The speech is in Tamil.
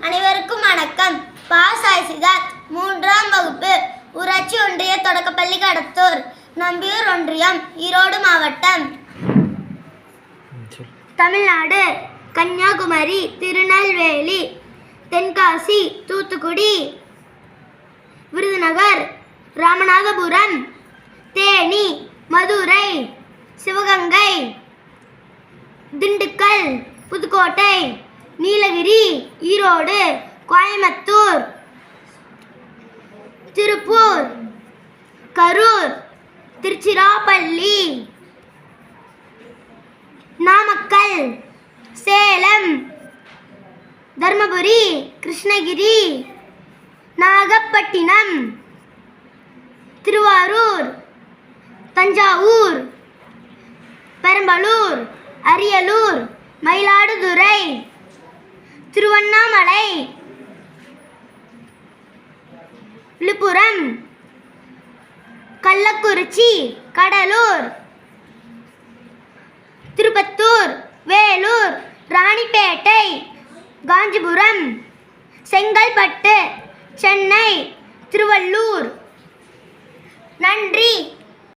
அனைவருக்கும் வணக்கம். பா. சாய் சித்தார்த், 3ஆம் வகுப்பு, ஊராட்சி ஒன்றிய தொடக்கப்பள்ளி கடத்தூர், நம்பியூர் ஒன்றியம், ஈரோடு மாவட்டம். தமிழ்நாடு கன்னியாகுமரி, திருநெல்வேலி, தென்காசி, தூத்துக்குடி, விருதுநகர், ராமநாதபுரம், தேனி, மதுரை, சிவகங்கை, திண்டுக்கல், புதுக்கோட்டை, நீலகிரி, ஈரோடு, கோயம்புத்தூர், திருப்பூர், கரூர், திருச்சிராப்பள்ளி, நாமக்கல், சேலம், தர்மபுரி, கிருஷ்ணகிரி, நாகப்பட்டினம், திருவாரூர், தஞ்சாவூர், பெரம்பலூர், அரியலூர், மயிலாடுதுறை, திருவண்ணாமலை, விழுப்புரம், கள்ளக்குறிச்சி, கடலூர், திருப்பத்தூர், வேலூர், ராணிப்பேட்டை, காஞ்சிபுரம், செங்கல்பட்டு, சென்னை, திருவள்ளூர். நன்றி.